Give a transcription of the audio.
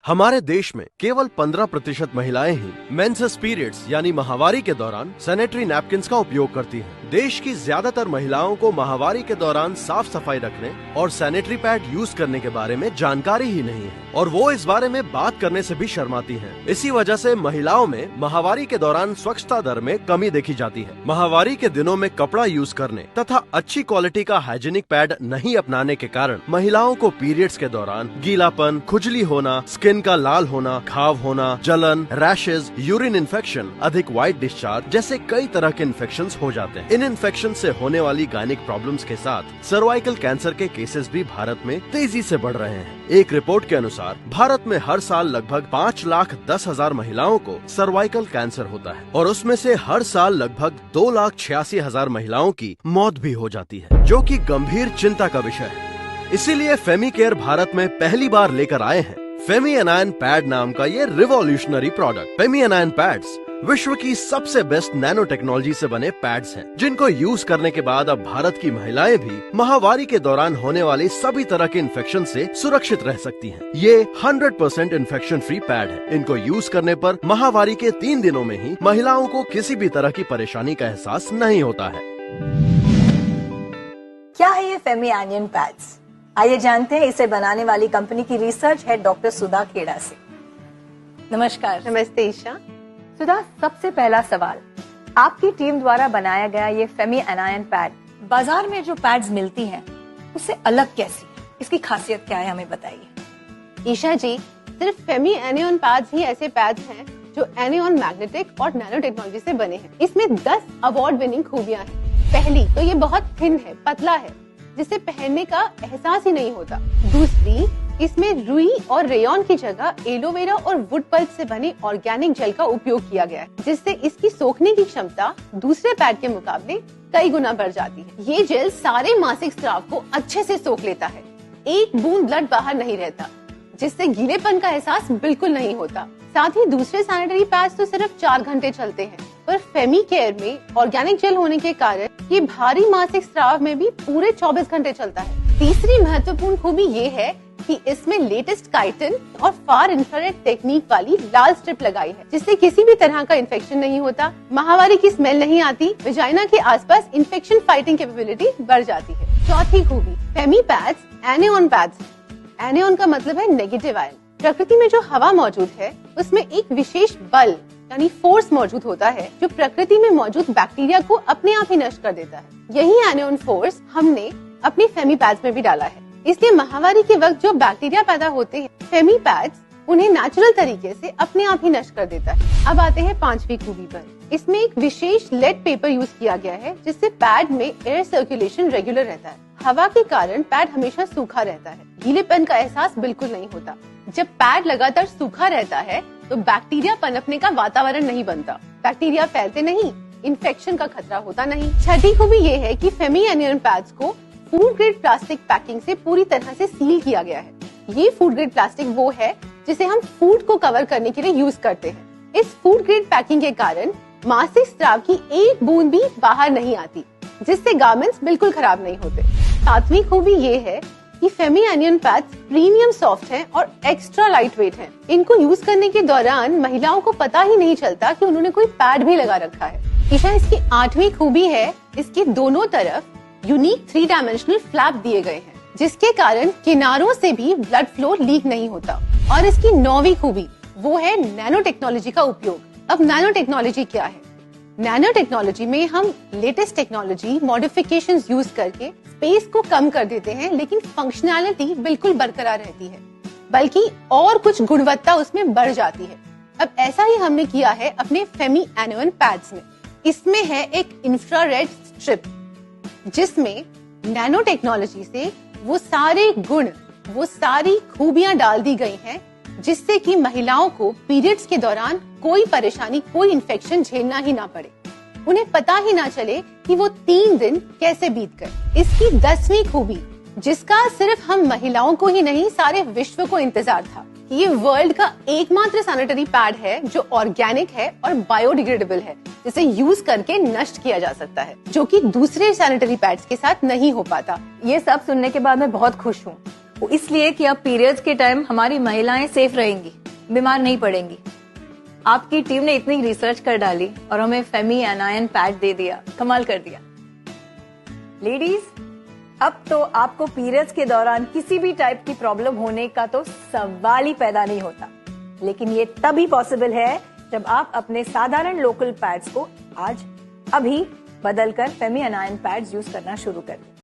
हमारे देश में केवल 15% महिलाएं ही मेंसेस पीरियड्स यानी माहवारी के दौरान सैनिटरी नैपकिन्स का उपयोग करती हैं। देश की ज्यादातर महिलाओं को माहवारी के दौरान साफ सफाई रखने और सैनिटरी पैड यूज करने के बारे में जानकारी ही नहीं है और वो इस बारे में बात करने से भी शर्माती हैं। इसी वजह से महिलाओं में माहवारी के दौरान स्वच्छता दर में कमी देखी जाती है। माहवारी के दिनों में कपड़ा यूज करने तथा अच्छी क्वालिटी का हाइजीनिक पैड नहीं अपनाने के कारण महिलाओं को पीरियड्स के दौरान गीलापन, खुजली होना, स्किन का लाल होना, घाव होना, जलन, रैशेज, यूरिन इन्फेक्शन, अधिक व्हाइट डिस्चार्ज जैसे कई तरह के इन्फेक्शंस हो जाते हैं। इन इन्फेक्शन से होने वाली गायनिक प्रॉब्लम्स के साथ सर्वाइकल कैंसर के केसेस भी भारत में तेजी से बढ़ रहे हैं। एक रिपोर्ट के अनुसार भारत में हर साल लगभग 5,10,000 महिलाओं को सर्वाइकल कैंसर होता है और उसमें से हर साल लगभग 2,86,000 महिलाओं की मौत भी हो जाती है, जो कि गंभीर चिंता का विषय है। इसीलिए फेमिकेयर भारत में पहली बार लेकर आए हैं फेमी एनायन पैड नाम का ये रिवॉल्यूशनरी प्रोडक्ट। फेमी एनायन पैड्स विश्व की सबसे बेस्ट नैनो टेक्नोलॉजी से बने पैड्स हैं, जिनको यूज करने के बाद अब भारत की महिलाएं भी माहवारी के दौरान होने वाली सभी तरह के इन्फेक्शन से सुरक्षित रह सकती हैं। ये 100% इन्फेक्शन फ्री पैड है। इनको यूज करने पर माहवारी के 3 दिनों में ही महिलाओं को किसी भी तरह की परेशानी का एहसास नहीं होता है। क्या है ये फेमी एनायन पैड्स? आइए जानते हैं इसे बनाने वाली कंपनी की रिसर्च हेड डॉक्टर सुधा खेड़ा से। नमस्कार। नमस्ते ईशा। सुधा, सबसे पहला सवाल, आपकी टीम द्वारा बनाया गया ये फेमी एनायन पैड बाजार में जो पैड्स मिलती हैं उससे अलग कैसी है? इसकी खासियत क्या है, हमें बताइए। ईशा जी, सिर्फ फेमी एनायन पैड्स ही ऐसे पैड्स हैं जो एनायन मैग्नेटिक और नैनो टेक्नोलॉजी से बने हैं। इसमें 10 अवार्ड विनिंग खूबियां हैं। पहली तो ये बहुत थिन है, पतला है, जिसे पहनने का एहसास ही नहीं होता। दूसरी, इसमें रुई और रेयॉन की जगह एलोवेरा और वुड पल्प से बने ऑर्गेनिक जेल का उपयोग किया गया है, जिससे इसकी सोखने की क्षमता दूसरे पैड के मुकाबले कई गुना बढ़ जाती है। ये जेल सारे मासिक स्राव को अच्छे से सोख लेता है, एक बूंद ब्लड बाहर नहीं रहता, जिससे गीलेपन का एहसास बिल्कुल नहीं होता। साथ ही दूसरे सैनिटरी पैड्स तो सिर्फ 4 घंटे चलते हैं, पर फेमी केयर में ऑर्गेनिक जेल होने के कारण ये भारी मासिक स्राव में भी पूरे 24 घंटे चलता है। तीसरी महत्वपूर्ण खूबी ये है कि इसमें लेटेस्ट काइटिन और फार इंफ्रारेड टेक्निक वाली लाल स्ट्रिप लगाई है, जिससे किसी भी तरह का इन्फेक्शन नहीं होता, माहवारी की स्मेल नहीं आती, वजाइना के आसपास इन्फेक्शन फाइटिंग कैपेबिलिटी बढ़ जाती है। चौथी खूबी, फेमी पैड्स एनायन पैड्स। एनायन का मतलब है नेगेटिव आयन। प्रकृति में जो हवा मौजूद है उसमें एक विशेष बल यानी फोर्स मौजूद होता है, जो प्रकृति में मौजूद बैक्टीरिया को अपने आप ही नष्ट कर देता है। यही एनायन फोर्स हमने अपने फेमी पैड्स में भी डाला है। इसलिए माहवारी के वक्त जो बैक्टीरिया पैदा होते हैं, फेमी पैड्स उन्हें नेचुरल तरीके से अपने आप ही नष्ट कर देता है। अब आते हैं 5वीं खूबी पर। इसमें एक विशेष लेड पेपर यूज किया गया है, जिससे पैड में एयर सर्कुलेशन रेगुलर रहता है। हवा के कारण पैड हमेशा सूखा रहता है, गीलेपन का एहसास बिल्कुल नहीं होता। जब पैड लगातार सूखा रहता है तो बैक्टीरिया पनपने का वातावरण नहीं बनता, बैक्टीरिया फैलते नहीं, इन्फेक्शन का खतरा होता नहीं। छठी खूबी ये है कि फेमी एनायन पैड्स को फूड ग्रेड प्लास्टिक पैकिंग से पूरी तरह से सील किया गया है। ये फूड ग्रेड प्लास्टिक वो है जिसे हम फूड को कवर करने के लिए यूज करते हैं। इस फूड ग्रेड पैकिंग के कारण मासिक स्राव की एक बूंद भी बाहर नहीं आती, जिससे गारमेंट्स बिल्कुल खराब नहीं होते। 7वीं खूबी ये है कि फेमी एनायन पैड्स प्रीमियम सॉफ्ट हैं और एक्स्ट्रा लाइट वेट हैं। इनको यूज करने के दौरान महिलाओं को पता ही नहीं चलता कि उन्होंने कोई पैड भी लगा रखा है। ईशा, इसकी 8वीं खूबी है इसके दोनों तरफ यूनिक 3 डायमेंशनल फ्लैप दिए गए हैं, जिसके कारण किनारों से भी ब्लड फ्लो लीक नहीं होता। और इसकी 9वीं खूबी वो है नैनो टेक्नोलॉजी का उपयोग। अब नैनो टेक्नोलॉजी क्या है? नैनो टेक्नोलॉजी में हम लेटेस्ट टेक्नोलॉजी मॉडिफिकेशंस यूज करके स्पेस को कम कर देते हैं, लेकिन फंक्शनैलिटी बिल्कुल बरकरार रहती है, बल्कि और कुछ गुणवत्ता उसमें बढ़ जाती है। अब ऐसा ही हमने किया है अपने फेमी एनायन पैड्स में। इसमें है एक इंफ्रारेड स्ट्रिप, जिसमें नैनो टेक्नोलॉजी से वो सारे गुण, वो सारी खूबियां डाल दी गई हैं, जिससे कि महिलाओं को पीरियड्स के दौरान कोई परेशानी, कोई इन्फेक्शन झेलना ही ना पड़े, उन्हें पता ही ना चले कि वो 3 दिन कैसे बीत गए। इसकी 10वीं खूबी, जिसका सिर्फ हम महिलाओं को ही नहीं सारे विश्व को इंतजार था, ये वर्ल्ड का एकमात्र सैनिटरी पैड है जो ऑर्गेनिक है और बायोडिग्रेडेबल है, जिसे यूज करके नष्ट किया जा सकता है, जो कि दूसरे सैनिटरी पैड्स के साथ नहीं हो पाता। ये सब सुनने के बाद मैं बहुत खुश हूँ। वो इसलिए कि अब पीरियड्स के टाइम हमारी महिलाएं सेफ रहेंगी, बीमार नहीं पड़ेंगी। आपकी टीम ने इतनी रिसर्च कर डाली और हमें फेमी एनायन पैड दे दिया, कमाल कर दिया। लेडीज, अब तो आपको पीरियड्स के दौरान किसी भी टाइप की प्रॉब्लम होने का तो सवाल ही पैदा नहीं होता। लेकिन ये तभी पॉसिबल है जब आप अपने साधारण लोकल पैड्स को अभी बदलकर फेमी एनायन पैड्स यूज करना शुरू कर दें।